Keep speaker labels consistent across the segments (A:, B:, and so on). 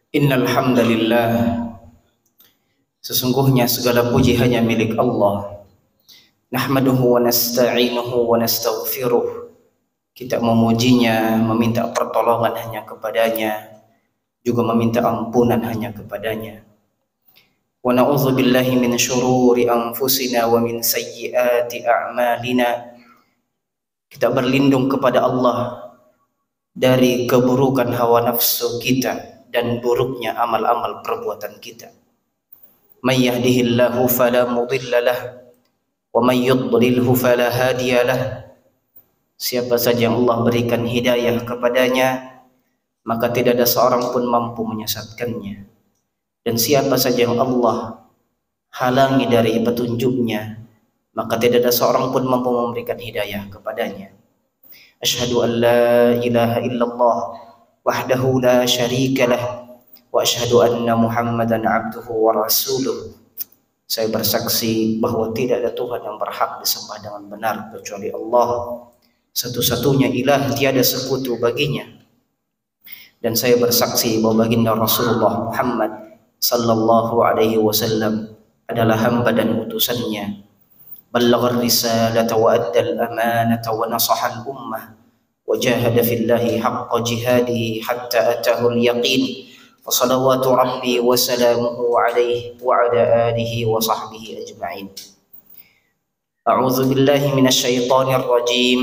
A: Innal hamdalillah, sesungguhnya segala puji hanya milik Allah. Nahmaduhu wa nasta'inuhu wa nastaghfiruh. Kita memujinya, meminta pertolongan hanya kepadanya, juga meminta ampunan hanya kepadanya. Wa na'udzu billahi min syururi anfusina wa min sayyiati a'malina. Kita berlindung kepada Allah dari keburukan hawa nafsu kita dan buruknya amal-amal perbuatan kita. May yahdihillahu fala mudilla lah wa may yudlilhu fala hadiya lah. Siapa saja yang Allah berikan hidayah kepadanya, maka tidak ada seorang pun mampu menyesatkannya. Dan siapa saja yang Allah halangi dari petunjuknya, maka tidak ada seorang pun mampu memberikan hidayah kepadanya. Asyhadu an la ilaha illallah wahdahu la syarika lah wa asyhadu anna Muhammadan abduhu wa rasuluh. Saya bersaksi bahwa tidak ada Tuhan yang berhak disembah dengan benar kecuali Allah, satu-satunya ilah, tiada sekutu baginya. Dan saya bersaksi bahwa baginda Rasulullah Muhammad sallallahu alaihi wasallam adalah hamba dan utusannya. Ballagha risalata wa adda al-amanata wa nasaha al-ummah wa jahada fillahi haqqa jihadihi hatta atahu al-yaqin. فصلوات ربي وسلامه عليه وعلى آله وصحبه أجمعين. أعوذ بالله من الشيطان الرجيم.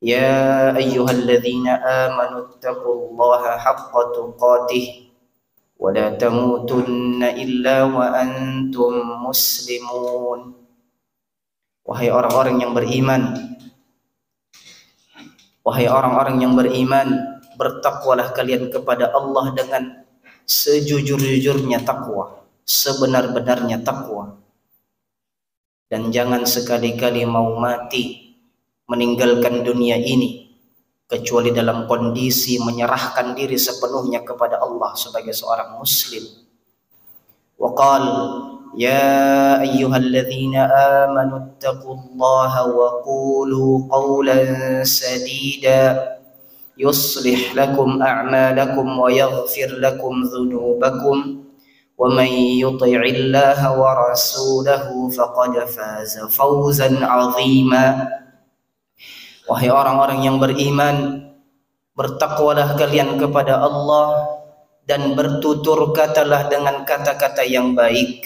A: يا أيها الذين آمنوا اتقوا الله حق تقاته ولا تموتن إلا وأنتم مسلمون. Wahai orang-orang yang beriman, wahai orang-orang yang beriman, bertakwalah kalian kepada Allah dengan sejujur-jujurnya takwa, sebenar-benarnya takwa. Dan jangan sekali-kali mau mati, meninggalkan dunia ini, kecuali dalam kondisi menyerahkan diri sepenuhnya kepada Allah sebagai seorang muslim. Wa qal ya ayyuhalladzina amanu taqullaha wa qulu qawlan sadida yuslih lakum a'malakum wa yaghfir lakum dhunubakum wa man yuti'illaha wa rasulahu faqad faza fawzan 'azima. Wahai orang-orang yang beriman, bertakwalah kalian kepada Allah dan bertutur katalah dengan kata-kata yang baik.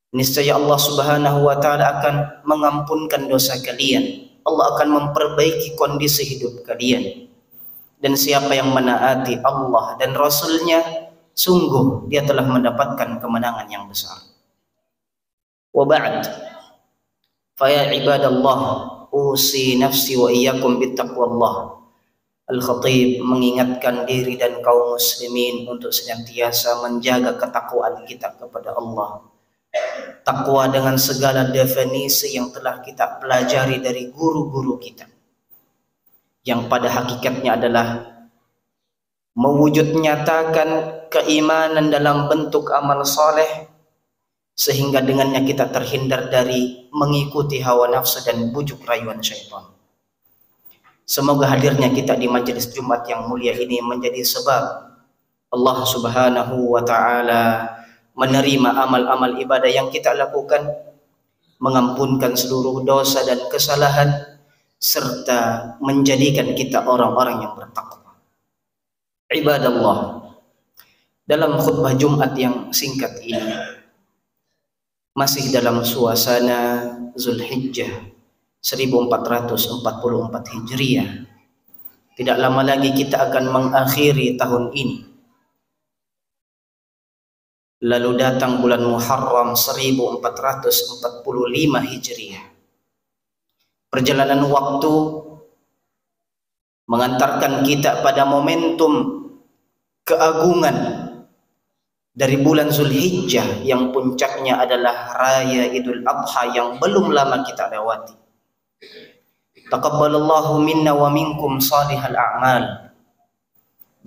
A: Niscaya Allah Subhanahu wa taala akan mengampunkan dosa kalian. Allah akan memperbaiki kondisi hidup kalian. Dan siapa yang menaati Allah dan Rasulnya, sungguh dia telah mendapatkan kemenangan yang besar. Wa ba'd, fa ya ibadallah, usi nafsi wa iyyakum bittaqwallah. Al-Khatib mengingatkan diri dan kaum muslimin untuk senantiasa menjaga ketakwaan kita kepada Allah. Takwa dengan segala definisi yang telah kita pelajari dari guru-guru kita, yang pada hakikatnya adalah mewujud nyatakan keimanan dalam bentuk amal soleh, sehingga dengannya kita terhindar dari mengikuti hawa nafsu dan bujuk rayuan syaitan. Semoga hadirnya kita di majelis Jumat yang mulia ini menjadi sebab Allah Subhanahu wa taala menerima amal-amal ibadah yang kita lakukan, mengampunkan seluruh dosa dan kesalahan, serta menjadikan kita orang-orang yang bertakwa. Ibadallah, dalam khutbah Jumat yang singkat ini, masih dalam suasana Zulhijjah 1444 Hijriah. Tidak lama lagi kita akan mengakhiri tahun ini. Lalu datang bulan Muharram 1445 Hijriah. Perjalanan waktu mengantarkan kita pada momentum keagungan dari bulan Zulhijjah yang puncaknya adalah Raya Idul Adha yang belum lama kita lewati. Taqabbalallahu minna wa minkum salihal a'mal.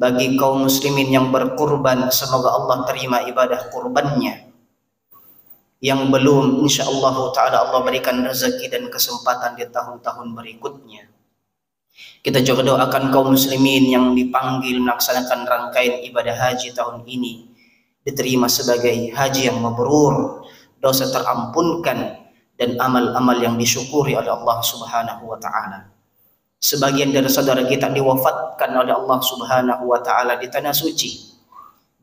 A: Bagi kaum muslimin yang berkurban, semoga Allah terima ibadah kurbannya. Yang belum, insyaallah ta'ala Allah berikan rezeki dan kesempatan di tahun-tahun berikutnya. Kita juga doakan kaum muslimin yang dipanggil melaksanakan rangkaian ibadah haji tahun ini diterima sebagai haji yang mabrur, dosa terampunkan, dan amal-amal yang disyukuri oleh Allah Subhanahu wa taala. Sebagian dari saudara kita diwafatkan oleh Allah Subhanahu wa taala di tanah suci.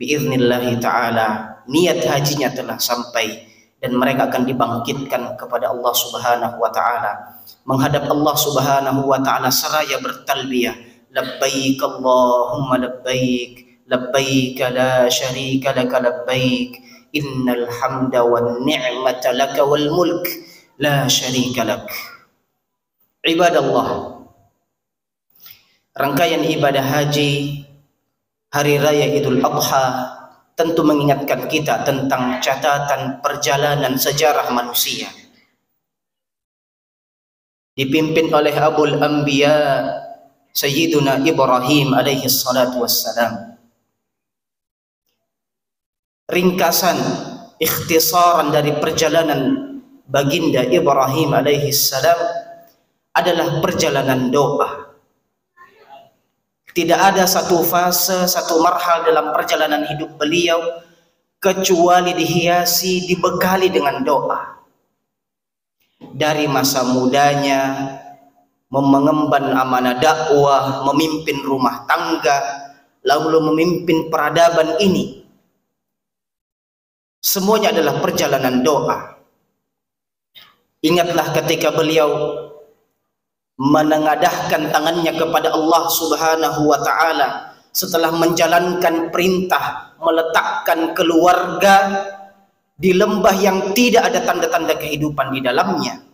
A: Biiznillahi taala niat hajinya telah sampai dan mereka akan dibangkitkan kepada Allah Subhanahu wa taala, menghadap Allah Subhanahu wa taala seraya bertalbiyah, labbaik Allahumma labbaik, labbaik la syarika laka labbaik, innal hamda wan ni'mata laka wal mulk la syarika lak. Ibadallah, rangkaian ibadah haji Hari Raya Idul Adha tentu mengingatkan kita tentang catatan perjalanan sejarah manusia. Dipimpin oleh Abul Anbiya Sayyiduna Ibrahim alaihi salatu wassalam. Ringkasan, ikhtisaran dari perjalanan baginda Ibrahim alaihi salam adalah perjalanan doa. Tidak ada satu fase, satu marhal dalam perjalanan hidup beliau kecuali dihiasi, dibekali dengan doa. Dari masa mudanya mengemban amanah dakwah, memimpin rumah tangga, lalu memimpin peradaban ini, semuanya adalah perjalanan doa. Ingatlah ketika beliau menengadahkan tangannya kepada Allah Subhanahu wa taala setelah menjalankan perintah meletakkan keluarga di lembah yang tidak ada tanda-tanda kehidupan di dalamnya.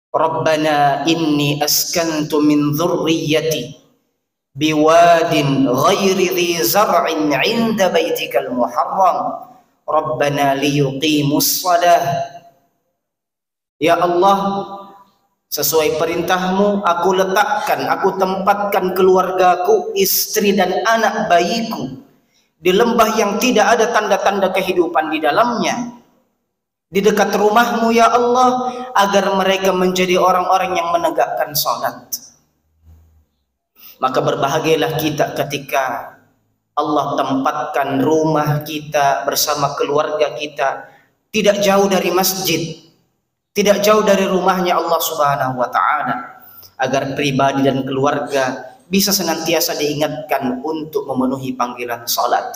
A: Rabbana inni askantu min dzurriyyati biwadin ghairi dzi zar'in 'inda baitikal muharram Rabbana liyuqimus shalah. Ya Allah, sesuai perintahmu, aku letakkan, aku tempatkan keluargaku, istri dan anak bayiku di lembah yang tidak ada tanda-tanda kehidupan di dalamnya, di dekat rumahmu ya Allah, agar mereka menjadi orang-orang yang menegakkan salat. Maka berbahagialah kita ketika Allah tempatkan rumah kita bersama keluarga kita tidak jauh dari masjid, tidak jauh dari rumahnya Allah Subhanahu wa taala, agar pribadi dan keluarga bisa senantiasa diingatkan untuk memenuhi panggilan salat.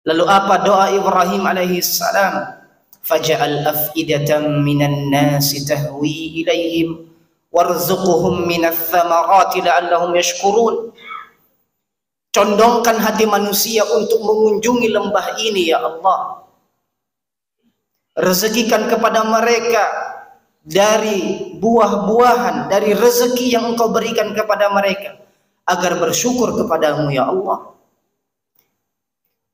A: Lalu apa doa Ibrahim alaihi salam? Faj'al af'idatan minan nasi tahwi ilaihim warzuqhum minats thamarati la'allahum yashkurun. Condongkan hati manusia untuk mengunjungi lembah ini ya Allah. Rezekikan kepada mereka dari buah-buahan, dari rezeki yang Engkau berikan kepada mereka, agar bersyukur kepadamu ya Allah.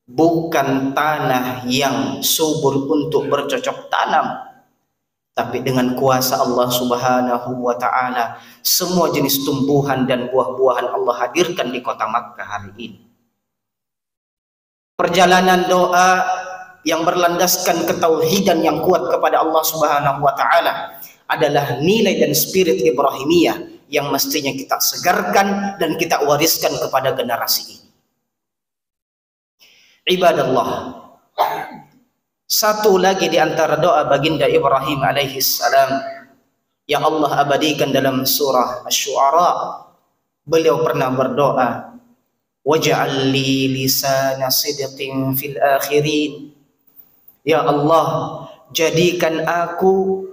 A: Bukan tanah yang subur untuk bercocok tanam, tapi dengan kuasa Allah Subhanahu wa taala semua jenis tumbuhan dan buah-buahan Allah hadirkan di kota Makkah hari ini. Perjalanan doa yang berlandaskan ketauhidan yang kuat kepada Allah Subhanahu wa taala adalah nilai dan spirit Ibrahimiyah yang mestinya kita segarkan dan kita wariskan kepada generasi ini. Ibadallah, satu lagi di antara doa baginda Ibrahim alaihi salam yang Allah abadikan dalam surah Asy-Syu'ara, beliau pernah berdoa, waj'al li lisana sidqin fil akhirin. Ya Allah, jadikan aku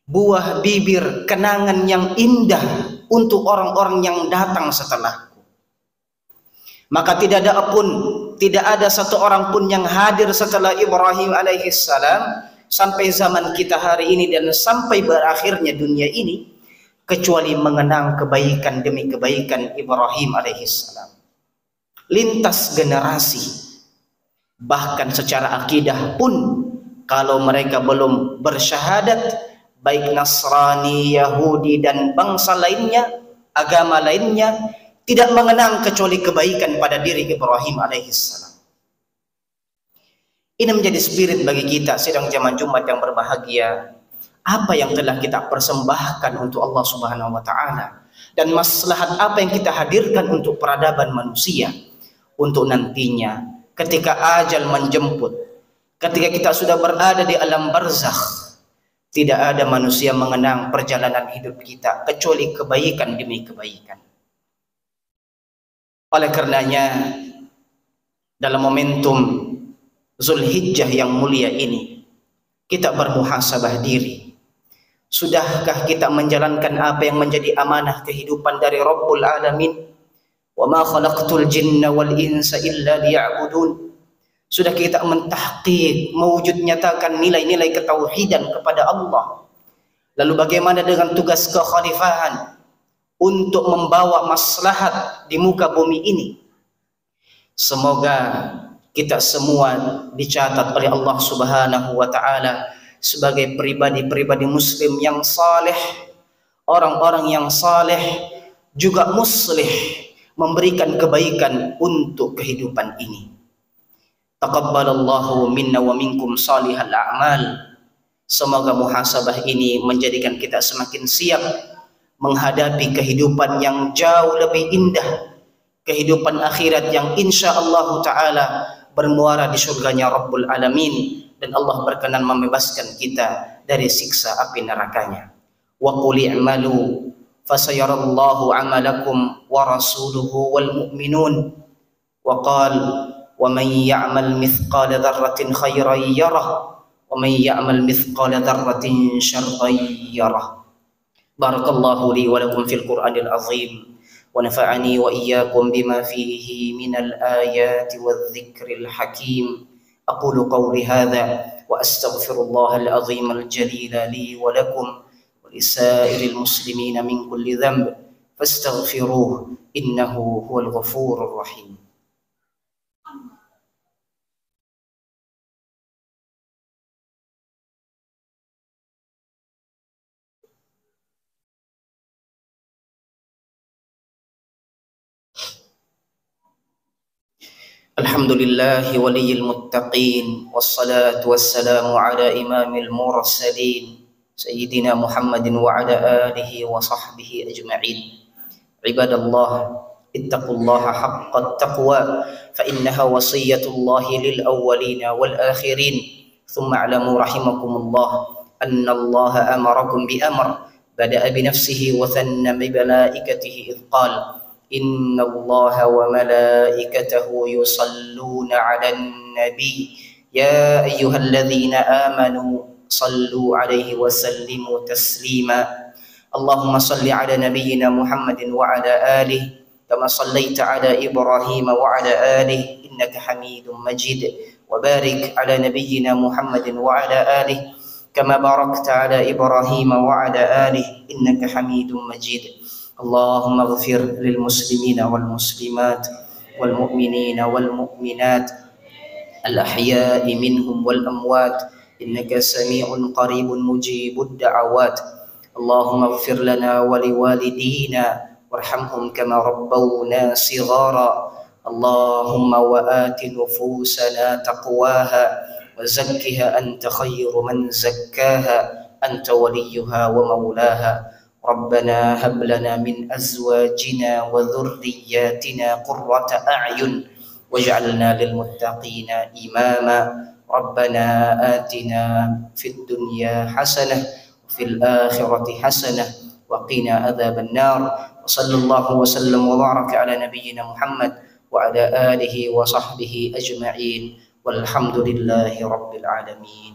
A: buah bibir kenangan yang indah untuk orang-orang yang datang setelahku. Maka tidak ada satu orang pun yang hadir setelah Ibrahim alaihi salam sampai zaman kita hari ini dan sampai berakhirnya dunia ini kecuali mengenang kebaikan demi kebaikan Ibrahim alaihi salam. Lintas generasi, bahkan secara akidah pun kalau mereka belum bersyahadat, baik Nasrani, Yahudi dan bangsa lainnya, agama lainnya, tidak mengenang kecuali kebaikan pada diri Ibrahim alaihissalam. Ini menjadi spirit bagi kita sidang jamaah Jumat yang berbahagia. apa yang telah kita persembahkan untuk Allah Subhanahu wa taala, dan maslahat apa yang kita hadirkan untuk peradaban manusia, untuk nantinya ketika ajal menjemput, ketika kita sudah berada di alam barzakh, tidak ada manusia mengenang perjalanan hidup kita kecuali kebaikan demi kebaikan. Oleh karenanya, dalam momentum Zulhijjah yang mulia ini, kita bermuhasabah diri. Sudahkah kita menjalankan apa yang menjadi amanah kehidupan dari Rabbul Alamin? Wa ma khalaqtul jinna wal insa illa liya'budun. Sudah kita mentahqiq, mewujud nyatakan nilai-nilai ketauhidan kepada Allah. Lalu bagaimana dengan tugas kekhalifahan untuk membawa maslahat di muka bumi ini? Semoga kita semua dicatat oleh Allah Subhanahu wa taala sebagai pribadi-pribadi muslim yang saleh, orang-orang yang saleh juga muslih, memberikan kebaikan untuk kehidupan ini. Taqabbalallahu minna wa minkum salihal a'mal. Semoga muhasabah ini menjadikan kita semakin siap menghadapi kehidupan yang jauh lebih indah, kehidupan akhirat yang insyaallah taala bermuara di surganya Rabbul Alamin, dan Allah berkenan membebaskan kita dari siksa api nerakanya. Wa qul i'malu fasayarallahu 'amalakum wa rasuluhu wal mu'minun. Wa qala wa man ya'mal mithqala dzarratin khairan yarah wa man ya'mal mithqala dzarratin syarran yarah. Barakallahu li wa lakum fil Qur'anil azim wa nafa'ani wa iyyakum bima fihi minal ayati wadh-dhikril hakim. أقول قولي هذا وأستغفر الله العظيم الجليل لي ولكم ولسائر المسلمين من كل ذنب فاستغفروه إنه هو الغفور الرحيم. Alhamdulillahi waliyil muttaqin, wassalatu wassalamu ala imamil mursalin Sayyidina Muhammadin wa ala alihi wa sahbihi ajma'in. Ibadallah, ittaqullaha haqqat taqwa fa innaha wasiyatullahi lil awwalina wal akhirin. Thumma alamu rahimakumullah anna Allah amarakum bi amr bada'a bi nafsihi wa thanna bi malaikatihi idh qala inna allaha wa malaikatahu yusalluna 'alan nabi ya ayyuhalladzina amanu sallu 'alaihi wa sallimu taslima. Allahumma salli 'ala nabiyyina Muhammadin wa 'ala alihi kama sallaita 'ala Ibrahim wa 'ala alihi innaka Hamidum Majid, wa barik 'ala nabiyyina Muhammadin wa 'ala alihi kama barakta 'ala Ibrahim wa 'ala alihi innaka Hamidum Majid. اللهم اغفر للمسلمين والمسلمات والمؤمنين والمؤمنات الأحياء منهم والأموات إنك سميع قريب مجيب الدعوات. اللهم اغفر لنا ولوالدينا وارحمهم كما ربونا صغارا. اللهم وآت نفوسنا تقواها وزكها أنت خير من زكاها أنت وليها ومولاها. ربنا هب لنا من أزواجنا وذرياتنا قرة أعين واجعلنا للمتقين إماما. ربنا آتنا في الدنيا حسنة وفي الآخرة حسنة وقنا عذاب النار. وصلى الله وسلم وبارك على نبينا محمد وعلى آله وصحبه أجمعين والحمد لله رب العالمين.